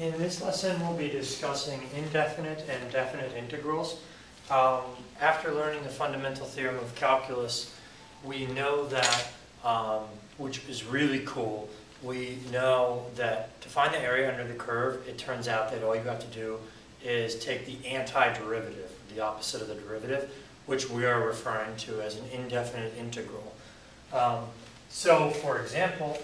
In this lesson, we'll be discussing indefinite and definite integrals. After learning the fundamental theorem of calculus, we know that, which is really cool, we know that to find the area under the curve, it turns out that all you have to do is take the antiderivative, the opposite of the derivative, which we are referring to as an indefinite integral. So, for example,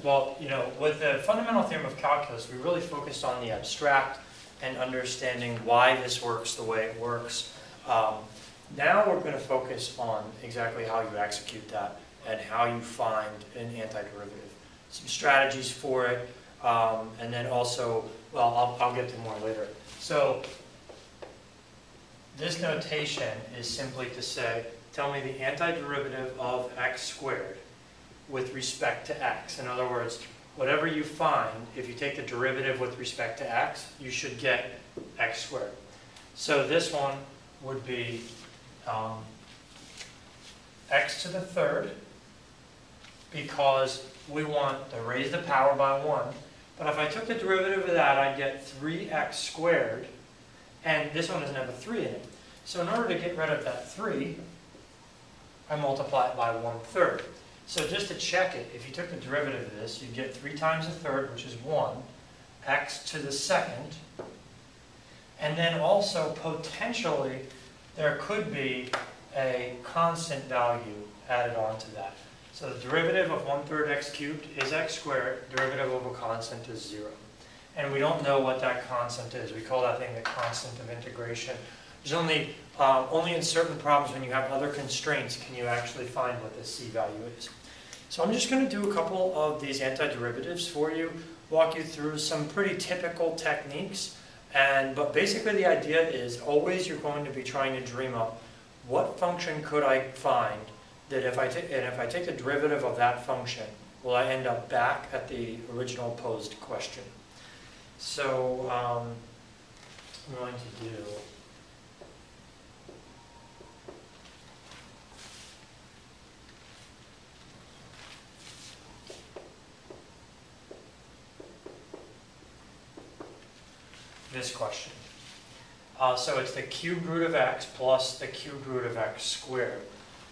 well, with the fundamental theorem of calculus, we really focused on the abstract and understanding why this works the way it works. Now we're going to focus on exactly how you execute that and how you find an antiderivative. Some strategies for it, and then also, well, I'll get to more later. So, this notation is simply to say, tell me the antiderivative of x squared with respect to x. In other words, whatever you find, if you take the derivative with respect to x, you should get x squared. So this one would be x to the third, because we want to raise the power by 1. But if I took the derivative of that, I'd get 3x squared, and this one doesn't have a 3 in it. So in order to get rid of that 3, I multiply it by 1/3. So just to check it, if you took the derivative of this, you'd get 3 times a third, which is 1, x to the second, and then also potentially there could be a constant value added on to that. So the derivative of 1/3 x cubed is x squared, derivative of a constant is 0. And we don't know what that constant is. We call that thing the constant of integration. There's only in certain problems when you have other constraints can you actually find what the c value is. So I'm just going to do a couple of these antiderivatives for you, walk you through some pretty typical techniques, but basically the idea is always you're going to be trying to dream up what function could I find that if I take the derivative of that function, will I end up back at the original posed question. So I'm going to do this question. So it's the cubed root of x plus the cubed root of x squared.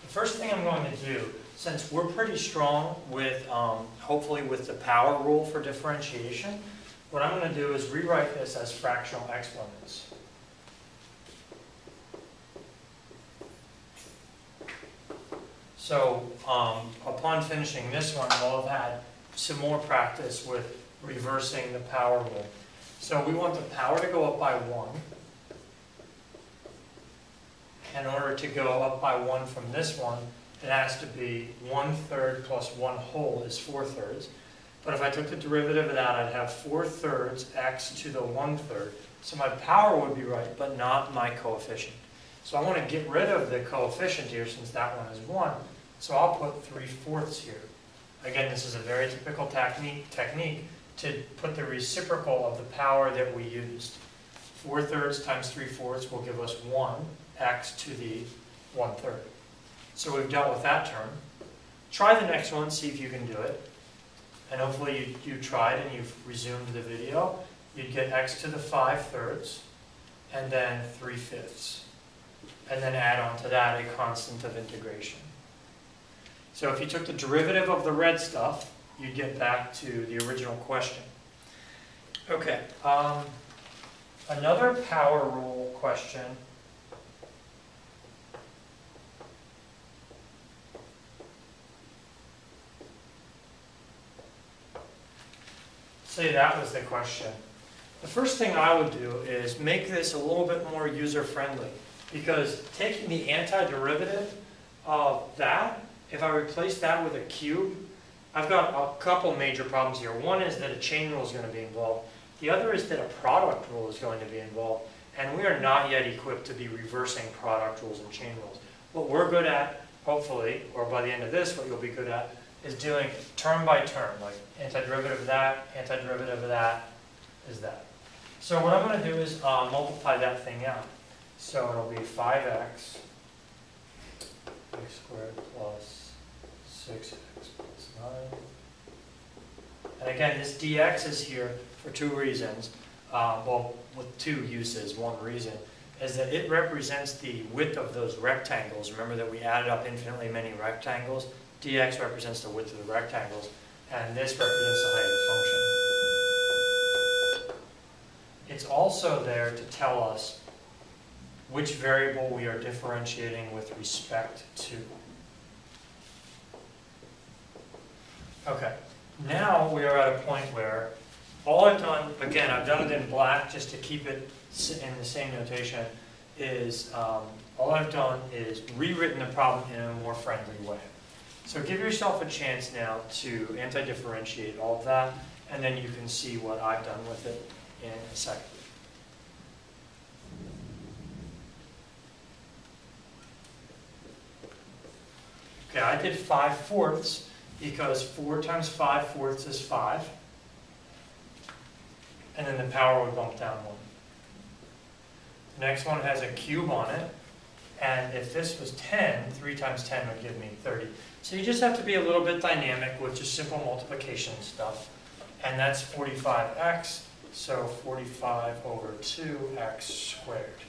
The first thing I'm going to do, since we're pretty strong with, hopefully with the power rule for differentiation, what I'm going to do is rewrite this as fractional exponents. So upon finishing this one, we'll have had some more practice with reversing the power rule. So we want the power to go up by 1. In order to go up by 1 from this one, it has to be 1/3 plus 1 whole is 4/3. But if I took the derivative of that, I'd have 4/3 x to the 1/3. So my power would be right, but not my coefficient. So I want to get rid of the coefficient here since that one is 1. So I'll put 3/4 here. Again, this is a very typical technique to put the reciprocal of the power that we used. 4/3 times 3/4 will give us 1x to the 1/3. So we've dealt with that term. Try the next one, see if you can do it. And hopefully you tried and you've resumed the video. You'd get x to the 5/3 and then 3/5. And then add on to that a constant of integration. So if you took the derivative of the red stuff, you'd get back to the original question. Okay, another power rule question. Say that was the question. The first thing I would do is make this a little bit more user-friendly, because taking the antiderivative of that, if I replace that with a cube, I've got a couple major problems here. One is that a chain rule is going to be involved. The other is that a product rule is going to be involved. And we are not yet equipped to be reversing product rules and chain rules. What we're good at, hopefully, or by the end of this, what you'll be good at, is doing term by term, like antiderivative of that is that. So what I'm going to do is multiply that thing out. So it'll be 5x x squared plus 6x plus 9 And again, this dx is here for two reasons. Well, with two uses. One reason is that it represents the width of those rectangles. Remember that we added up infinitely many rectangles? Dx represents the width of the rectangles, and this represents the height of the function. It's also there to tell us which variable we are differentiating with respect to. Okay, now we are at a point where all I've done, again, I've done it in black just to keep it in the same notation, is all I've done is rewritten the problem in a more friendly way. So give yourself a chance now to anti-differentiate all of that, and then you can see what I've done with it in a second. Okay, I did 5/4 because 4 times 5/4 is 5. And then the power would bump down 1. The next one has a cube on it. And if this was 10, 3 times 10 would give me 30. So you just have to be a little bit dynamic with just simple multiplication stuff. And that's 45x, so 45 over 2x squared.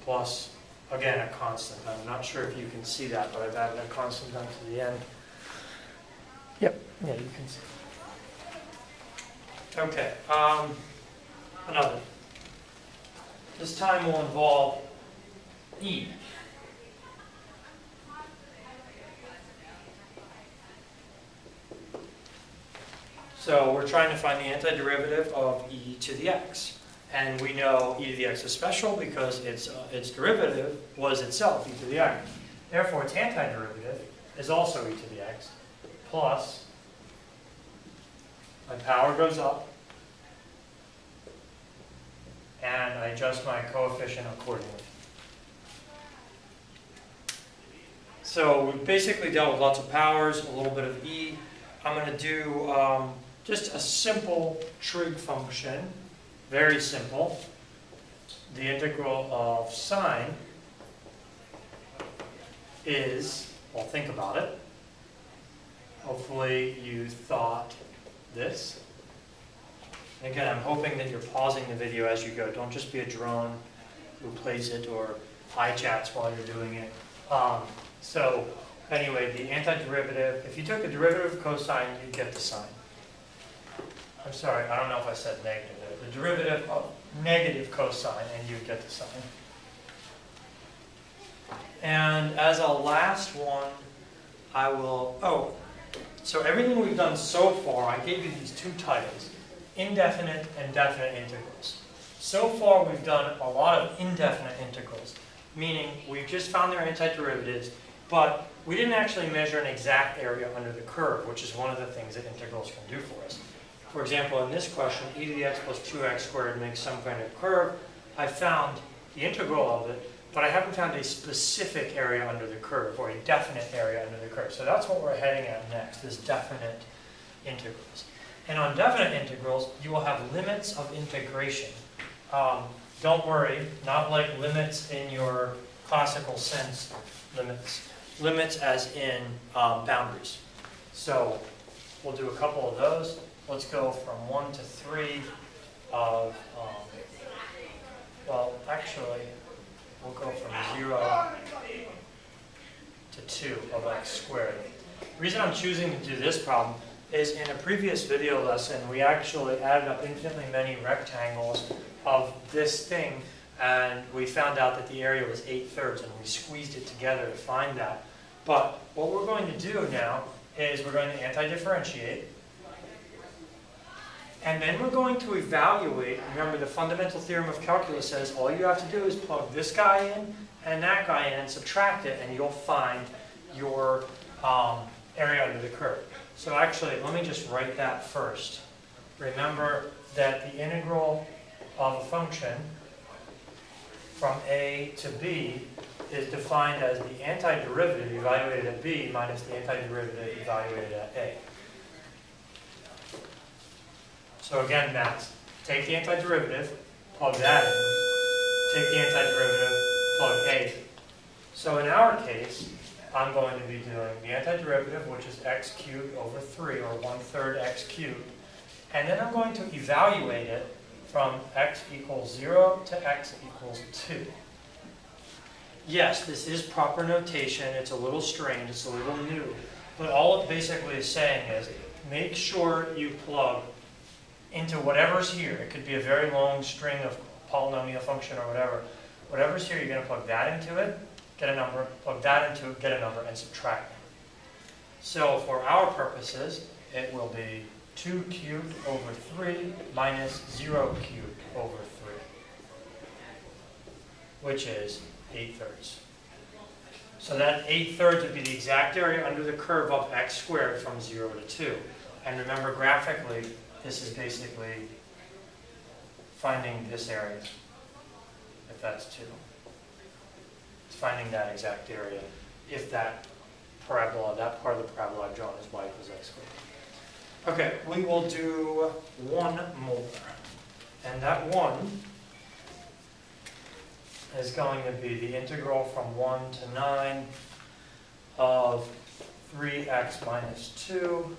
Plus, again, a constant. I'm not sure if you can see that, but I've added a constant down to the end. Yep, yeah, you can see. Okay, another. This time will involve e. So we're trying to find the antiderivative of e to the x. And we know e to the x is special because its derivative was itself e to the x. Therefore, its antiderivative is also e to the x plus my power goes up, and I adjust my coefficient accordingly. So we've basically dealt with lots of powers, a little bit of e. I'm going to do just a simple trig function, very simple. The integral of sine is, well, think about it. Hopefully you thought this. Again, I'm hoping that you're pausing the video as you go. Don't just be a drone who plays it or iChats while you're doing it. So anyway, the antiderivative, if you took the derivative of cosine, you'd get the sine. I'm sorry, I don't know if I said negative. The derivative of negative cosine, and you'd get the sine. And as a last one, I will, so everything we've done so far, I gave you these two titles, indefinite and definite integrals. So far we've done a lot of indefinite integrals, meaning we've just found their antiderivatives, but we didn't actually measure an exact area under the curve, which is one of the things that integrals can do for us. For example, in this question, e to the x plus 2x squared makes some kind of curve. I found the integral of it, but I haven't found a specific area under the curve, or a definite area under the curve. So that's what we're heading at next, is definite integrals. And on definite integrals, you will have limits of integration. Don't worry, not like limits in your classical sense limits. Limits as in boundaries. So we'll do a couple of those. Let's go from 1 to 3 of, well, actually, we'll go from 0 to 2 of x squared. The reason I'm choosing to do this problem is in a previous video lesson, we actually added up infinitely many rectangles of this thing, and we found out that the area was 8/3, and we squeezed it together to find that. But what we're going to do now is we're going to anti-differentiate, and then we're going to evaluate. Remember, the fundamental theorem of calculus says all you have to do is plug this guy in and that guy in and subtract it, and you'll find your area under the curve. So actually, let me just write that first. Remember that the integral of a function from a to b is defined as the antiderivative evaluated at b minus the antiderivative evaluated at a. So again, maths. Take the antiderivative, plug that in. Take the antiderivative, plug a. So in our case, I'm going to be doing the antiderivative, which is x cubed over 3, or 1/3 x cubed. And then I'm going to evaluate it from x equals 0 to x equals 2. Yes, this is proper notation. It's a little strange. It's a little new. But all it basically is saying is make sure you plug into whatever's here. It could be a very long string of polynomial function or whatever. Whatever's here, you're going to plug that into it, get a number, plug that into it, get a number, and subtract them. So for our purposes, it will be 2 cubed over 3 minus 0 cubed over 3, which is 8/3. So that 8/3 would be the exact area under the curve of x squared from 0 to 2. And remember, graphically, this is basically finding this area, if that's 2. It's finding that exact area if that parabola, that part of the parabola I've drawn is y equals x squared. Okay, we will do one more. And that one is going to be the integral from 1 to 9 of 3x minus 2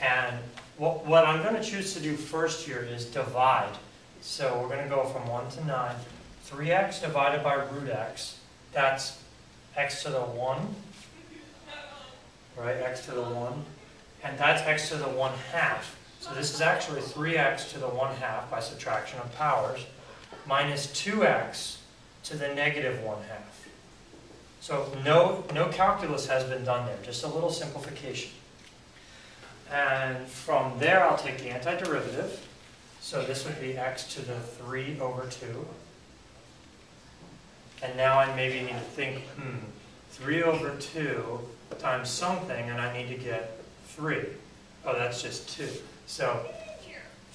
and what I'm going to choose to do first here is divide. So we're going to go from 1 to 9. 3x divided by root x, that's x to the 1, right, x to the 1, and that's x to the 1/2. So this is actually 3x to the 1/2 by subtraction of powers, minus 2x to the negative 1/2. So no calculus has been done there, just a little simplification. And from there I'll take the antiderivative. So this would be x to the 3 over 2. And now I maybe need to think, 3 over 2 times something, and I need to get 3. Oh, that's just 2. So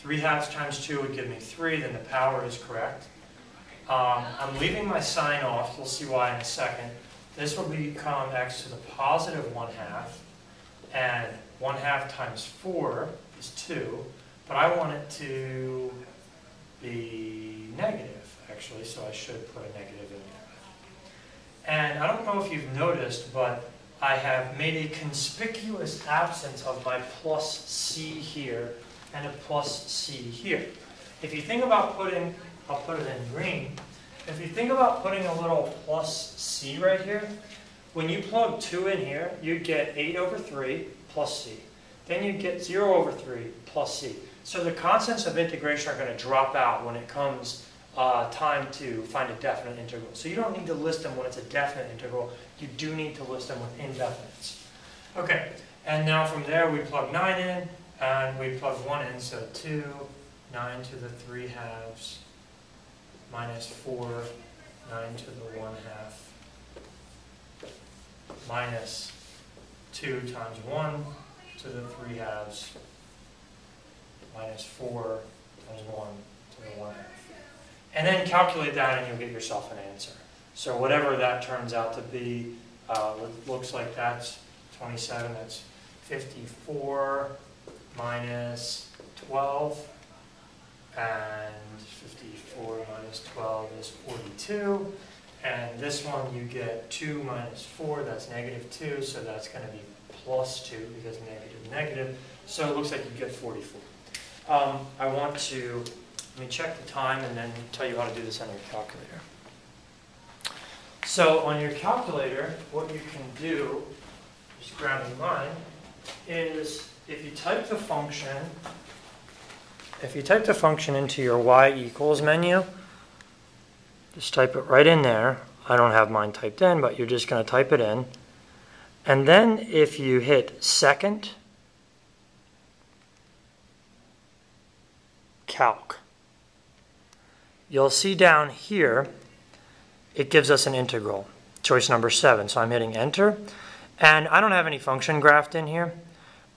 3/2 times 2 would give me 3, then the power is correct. I'm leaving my sign off, you'll see why in a second. This will become x to the positive 1/2, and 1/2 times 4 is 2, but I want it to be negative, actually, so I should put a negative in there. And I don't know if you've noticed, but I have made a conspicuous absence of my plus c here and a plus c here. If you think about putting, I'll put it in green, if you think about putting a little plus c right here, when you plug 2 in here, you'd get 8 over 3 plus c. Then you'd get 0 over 3 plus c. So the constants of integration are going to drop out when it comes time to find a definite integral. So you don't need to list them when it's a definite integral. You do need to list them with indefinites. Okay, and now from there we plug 9 in, and we plug 1 in, so 2, 9 to the 3/2, minus 4, 9 to the 1/2, minus 2 times 1 to the 3/2, minus 4 times 1 to the 1/2. And then calculate that and you'll get yourself an answer. So whatever that turns out to be, looks like that's 27, that's 54 minus 12, and 54 minus 12 is 42, and this one you get 2 minus 4, that's negative 2, so that's going to be plus 2 because negative, negative, so it looks like you get 44. I want to, let me check the time and then tell you how to do this on your calculator. So on your calculator, what you can do, just grabbing mine, is if you type the function into your y equals menu, just type it right in there. I don't have mine typed in, but you're just going to type it in. And then if you hit second, calc, you'll see down here, it gives us an integral, choice number 7. So I'm hitting enter. And I don't have any function graphed in here.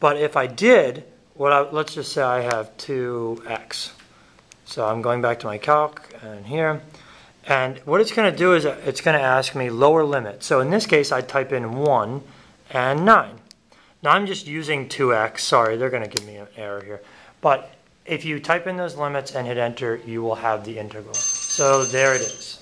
But if I did, let's just say I have 2x. So I'm going back to my calc and here. And what it's going to do is it's going to ask me lower limit. So in this case, I type in 1 and 9. Now I'm just using 2x. Sorry, they're going to give me an error here. But if you type in those limits and hit enter, you will have the integral. So there it is.